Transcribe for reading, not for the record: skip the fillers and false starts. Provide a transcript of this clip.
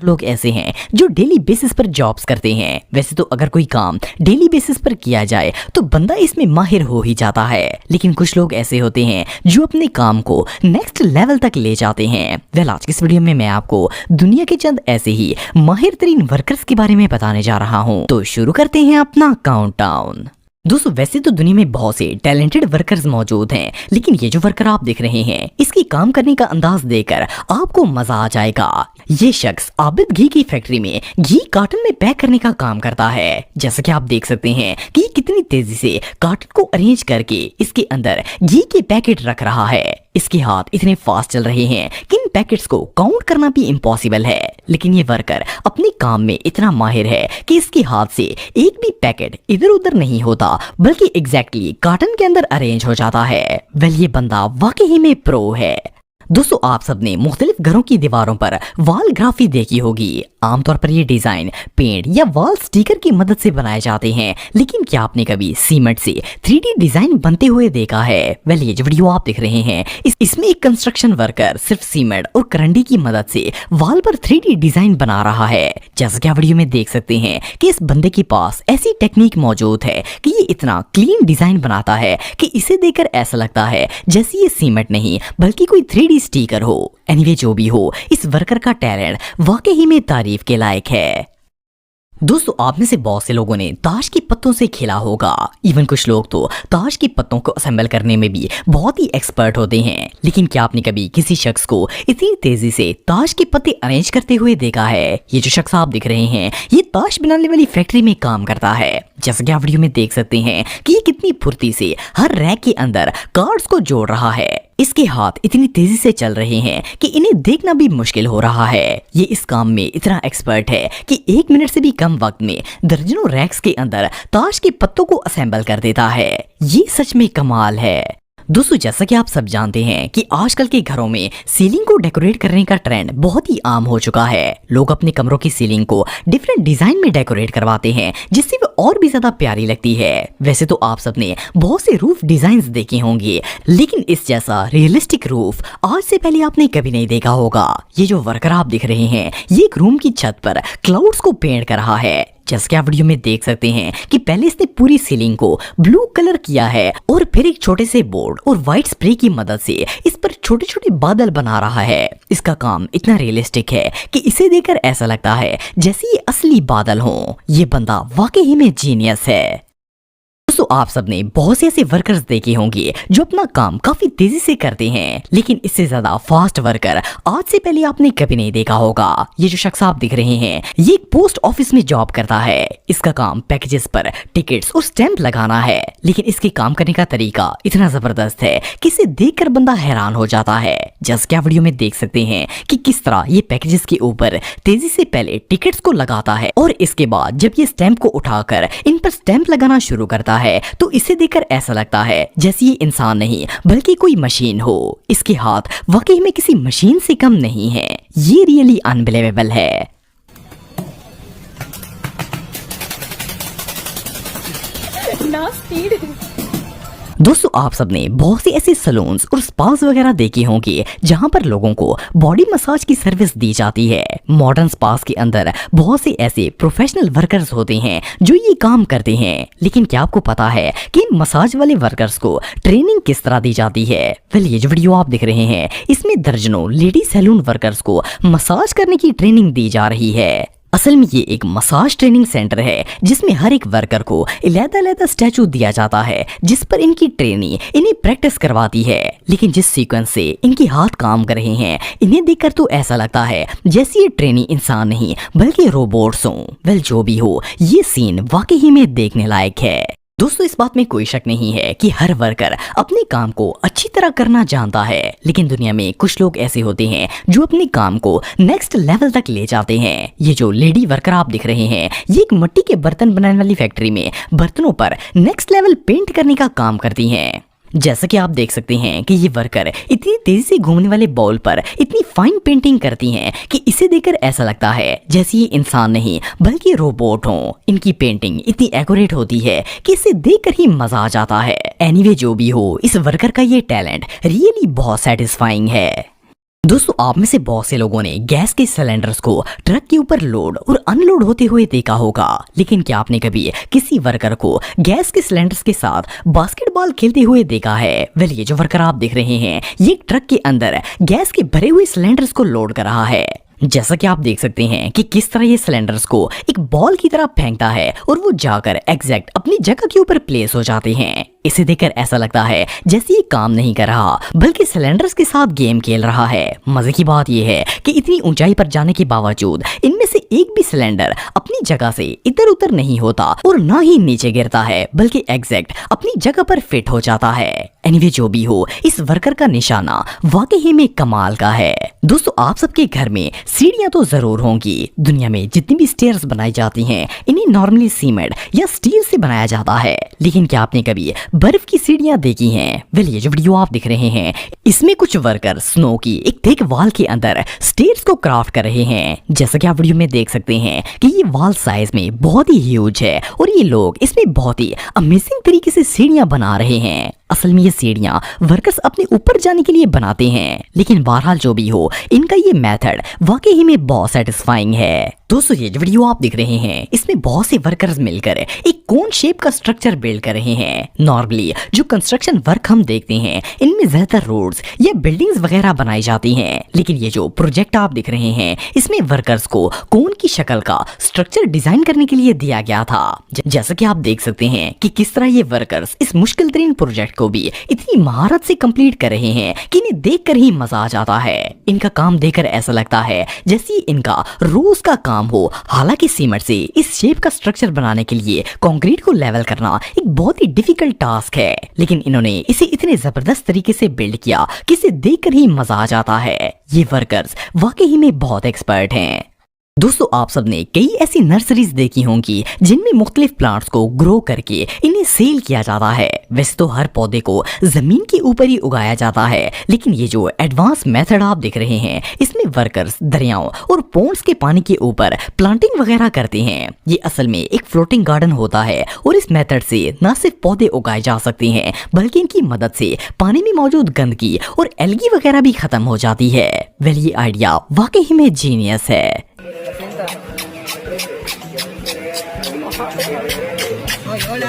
लोग ऐसे हैं जो डेली बेसिस पर जॉब्स करते हैं। वैसे तो अगर कोई काम डेली बेसिस पर किया जाए तो बंदा इसमें माहिर हो ही जाता है, लेकिन कुछ लोग ऐसे होते हैं जो अपने काम को नेक्स्ट लेवल तक ले जाते हैं। वेल, आज की इस वीडियो में मैं आपको दुनिया के चंद ऐसे ही माहिर तरीन वर्कर्स के बारे में बताने जा रहा हूँ। तो शुरू करते हैं अपना काउंटडाउन। दोस्तों, वैसे तो दुनिया में बहुत से टैलेंटेड वर्कर्स मौजूद हैं, लेकिन ये जो वर्कर आप देख रहे हैं इसकी काम करने का अंदाज देखकर आपको मजा आ जाएगा। ये शख्स आबिद घी की फैक्ट्री में घी कार्टन में पैक करने का काम करता है। जैसा कि आप देख सकते हैं कि ये कितनी तेजी से कार्टन को अरेंज करके इसके अंदर घी के पैकेट रख रहा है। इसके हाथ इतने फास्ट चल रहे हैं कि इन पैकेट्स को काउंट करना भी इम्पॉसिबल है, लेकिन ये वर्कर अपने काम में इतना माहिर है कि इसके हाथ से एक भी पैकेट इधर उधर नहीं होता, बल्कि एग्जैक्टली कार्टन के अंदर अरेंज हो जाता है। वेल, ये बंदा वाकई में प्रो है। दोस्तों, आप सबने मुख्तलिफ घरों की दीवारों पर वॉल ग्राफी देखी होगी। आमतौर पर ये डिजाइन पेंट या वॉल स्टिकर की मदद से बनाए जाते हैं, लेकिन क्या आपने कभी सीमेंट से 3D डिजाइन बनते हुए देखा है? वेल, ये जो वीडियो आप देख रहे हैं इसमें एक कंस्ट्रक्शन वर्कर सिर्फ सीमेंट और करंडी की मदद से वॉल पर 3D डिजाइन बना रहा है। जैसा कि आप वीडियो में देख सकते हैं कि इस बंदे के पास ऐसी टेक्निक मौजूद है कि ये इतना क्लीन डिजाइन बनाता है कि इसे देखकर ऐसा लगता है जैसे ये सीमेंट नहीं बल्कि कोई 3D स्टिकर हो। एनीवे, जो भी हो, इस वर्कर का टैलेंट वाकई में तारीफ के लायक है। दोस्तों, आप में से बहुत से लोगों ने ताश के पत्तों से खेला होगा। इवन कुछ लोग तो ताश के पत्तों को असेंबल करने में भी बहुत ही एक्सपर्ट होते हैं, लेकिन क्या आपने कभी किसी शख्स को इतनी तेजी से ताश के पत्ते अरेंज करते हुए देखा है? ये जो शख्स आप दिख रहे हैं ये ताश बनाने वाली फैक्ट्री में काम करता है। जैसा कि आप वीडियो में देख सकते हैं कि ये कितनी फुर्ती से हर रैक के अंदर कार्ड्स को जोड़ रहा है। इसके हाथ इतनी तेजी से चल रहे हैं कि इन्हें देखना भी मुश्किल हो रहा है। ये इस काम में इतना एक्सपर्ट है कि 1 मिनट से भी कम वक्त में दर्जनों रैक्स के अंदर ताश के पत्तों को असेंबल कर देता है। ये सच में कमाल है। दोस्तों, जैसा कि आप सब जानते हैं कि आजकल के घरों में सीलिंग को डेकोरेट करने का ट्रेंड बहुत ही आम हो चुका है। लोग अपने कमरों की सीलिंग को डिफरेंट डिजाइन में डेकोरेट करवाते हैं, जिससे वो और भी ज्यादा प्यारी लगती है। वैसे तो आप सबने बहुत से रूफ डिजाइन्स देखे होंगे, लेकिन इस जैसा रियलिस्टिक रूफ आज से पहले आपने कभी नहीं देखा होगा। ये जो वर्कर आप दिख रहे हैं ये एक रूम की छत पर क्लाउड्स को पेंट कर रहा है। जैसे कि आप वीडियो में देख सकते हैं कि पहले इसने पूरी सीलिंग को ब्लू कलर किया है और फिर एक छोटे से बोर्ड और व्हाइट स्प्रे की मदद से इस पर छोटे छोटे बादल बना रहा है। इसका काम इतना रियलिस्टिक है कि इसे देखकर ऐसा लगता है जैसे ये असली बादल हों। ये बंदा वाकई में जीनियस है। दोस्तों, आप सबने बहुत से ऐसे वर्कर्स देखे होंगे जो अपना काम काफी तेजी से करते हैं, लेकिन इससे ज्यादा फास्ट वर्कर आज से पहले आपने कभी नहीं देखा होगा। ये जो शख्स आप दिख रहे हैं ये एक पोस्ट ऑफिस में जॉब करता है। इसका काम पैकेजेस पर टिकट्स और स्टैंप लगाना है, लेकिन इसके काम करने का तरीका इतना जबरदस्त है कि इसे देखकर बंदा हैरान हो जाता है। जैसे कि आप वीडियो में देख सकते हैं कि किस तरह ये पैकेजेस के ऊपर तेजी से पहले टिकट्स को लगाता है और इसके बाद जब ये स्टैंप को उठाकर इन पर स्टैंप लगाना शुरू करता है तो इसे देखकर ऐसा लगता है जैसे ये इंसान नहीं बल्कि कोई मशीन हो। इसके हाथ वाकई में किसी मशीन से कम नहीं है। ये रियली अनबिलीवेबल है। दोस्तों, आप सबने बहुत से ऐसे सलून्स और स्पास वगैरह देखे होंगे जहां पर लोगों को बॉडी मसाज की सर्विस दी जाती है। मॉडर्न स्पास के अंदर बहुत से ऐसे प्रोफेशनल वर्कर्स होते हैं जो ये काम करते हैं, लेकिन क्या आपको पता है कि इन मसाज वाले वर्कर्स को ट्रेनिंग किस तरह दी जाती है? वेल, ये जो वीडियो आप देख रहे हैं इसमें दर्जनों लेडी सैलून वर्कर्स को मसाज करने की ट्रेनिंग दी जा रही है। असल में ये एक मसाज ट्रेनिंग सेंटर है जिसमें हर एक वर्कर को अलग-अलग स्टैचू दिया जाता है जिस पर इनकी ट्रेनी इन्हें प्रैक्टिस करवाती है। लेकिन जिस सीक्वेंस से इनके हाथ काम कर रहे हैं इन्हें देखकर तो ऐसा लगता है जैसे ये ट्रेनी इंसान नहीं बल्कि रोबोट्स हों। वेल, जो भी हो, ये सीन वाकई में देखने लायक है। दोस्तों, इस बात में कोई शक नहीं है कि हर वर्कर अपने काम को अच्छी तरह करना जानता है, लेकिन दुनिया में कुछ लोग ऐसे होते हैं जो अपने काम को नेक्स्ट लेवल तक ले जाते हैं। ये जो लेडी वर्कर आप दिख रहे हैं ये एक मिट्टी के बर्तन बनाने वाली फैक्ट्री में बर्तनों पर नेक्स्ट लेवल पेंट करने का काम करती हैं। जैसा कि आप देख सकते हैं कि ये वर्कर इतनी तेजी से घूमने वाले बॉल पर इतनी फाइन पेंटिंग करती हैं कि इसे देखकर ऐसा लगता है जैसे ये इंसान नहीं बल्कि रोबोट हों। इनकी पेंटिंग इतनी एक्यूरेट होती है कि इसे देखकर ही मजा आ जाता है। एनीवे, जो भी हो, इस वर्कर का ये टैलेंट रियली बहुत सेटिस्फाइंग है। दोस्तों आप में से बहुत से लोगों ने गैस के सिलेंडर्स को ट्रक के ऊपर लोड और अनलोड होते हुए देखा होगा, लेकिन क्या आपने कभी किसी वर्कर को गैस के सिलेंडर्स के साथ बास्केटबॉल खेलते हुए देखा है? वेल ये जो वर्कर आप देख रहे हैं ये एक ट्रक के अंदर गैस के भरे हुए सिलेंडर्स को लोड कर रहा है। जैसा कि आप देख सकते हैं कि किस तरह ये सिलेंडर्स को एक बॉल की तरह फेंकता है और वो जाकर एग्जैक्ट अपनी जगह के ऊपर प्लेस हो जाते हैं। इसे देखकर ऐसा लगता है जैसे ये काम नहीं कर रहा बल्कि सिलेंडर्स के साथ गेम खेल रहा है। मजे की बात यह है कि इतनी ऊंचाई पर जाने के बावजूद इनमें से एक भी सिलेंडर अपनी जगह से इधर उधर नहीं होता और ना ही नीचे गिरता है बल्कि एग्जैक्ट अपनी जगह पर फिट हो जाता है। एनीवे जो भी हो, इस वर्कर का निशाना वाकई में कमाल का है। दोस्तों आप सबके घर में सीढ़ियां तो जरूर होंगी। दुनिया में जितनी भी स्टेयर्स बनाई जाती हैं इन्हें नॉर्मली सीमेंट या स्टील से बनाया जाता है, लेकिन क्या आपने कभी बर्फ की सीढ़ियां देखी हैं? वेल ये जो वीडियो आप दिख रहे हैं इसमें कुछ वर्कर स्नो की एक थिक वॉल के अंदर स्टेयर्स को क्राफ्ट कर रहे हैं। जैसा कि आप वीडियो में देख सकते हैं कि ये वॉल साइज में बहुत ही ह्यूज है और ये लोग इसमें बहुत ही अमेजिंग तरीके से सीढ़ियां बना रहे हैं। असल में ये सीढ़ियां वर्कर्स अपने ऊपर जाने के लिए बनाते हैं, लेकिन बहरहाल जो भी हो इनका ये मेथड वाकई में बहुत सेटिस्फाइंग है। दोस्तों ये जो वीडियो आप देख रहे हैं इसमें बहुत से वर्कर्स मिलकर एक कोन शेप का स्ट्रक्चर बिल्ड कर रहे हैं। नॉर्मली जो कंस्ट्रक्शन वर्क हम देखते हैं इनमें ज्यादातर रोड्स या बिल्डिंग्स वगैरह बनाई जाती हैं, लेकिन ये जो प्रोजेक्ट आप देख रहे हैं इसमें वर्कर्स को कोन की शक्ल का स्ट्रक्चर डिजाइन करने के लिए दिया गया था। जैसा कि आप देख सकते हैं कि किस तरह ये वर्कर्स इस मुश्किल तरीन प्रोजेक्ट को भी इतनी महारत से कंप्लीट कर रहे हैं कि इन्हें देखकर ही मजा आ जाता है। इनका काम देखकर ऐसा लगता है जैसे इनका रोज का काम हो। हालांकि सीमेंट से इस शेप का स्ट्रक्चर बनाने के लिए कंक्रीट को लेवल करना एक बहुत ही डिफिकल्ट टास्क है, लेकिन इन्होंने इसे इतने जबरदस्त तरीके से बिल्ड किया कि इसे देखकर ही मजा आ जाता है। ये वर्कर्स वाकई में बहुत एक्सपर्ट हैं। दोस्तों आप सबने कई ऐसी नर्सरीज देखी होंगी जिनमें मुख्तलिफ प्लांट्स को ग्रो करके इन्हें सेल किया जाता है। वैसे तो हर पौधे को जमीन के ऊपर ही उगाया जाता है, लेकिन ये जो एडवांस मेथड आप देख रहे हैं इसमें वर्कर्स दरियाओं और पोंड्स के पानी के ऊपर प्लांटिंग वगैरह करते हैं। ये असल में एक फ्लोटिंग गार्डन होता है और इस मेथड से न सिर्फ पौधे उगाए जा सकते हैं बल्कि इनकी मदद से पानी में मौजूद गंदगी और एल्गी वगैरह भी खत्म हो जाती है। वेल ये आइडिया वाकई में जीनियस है। Hola,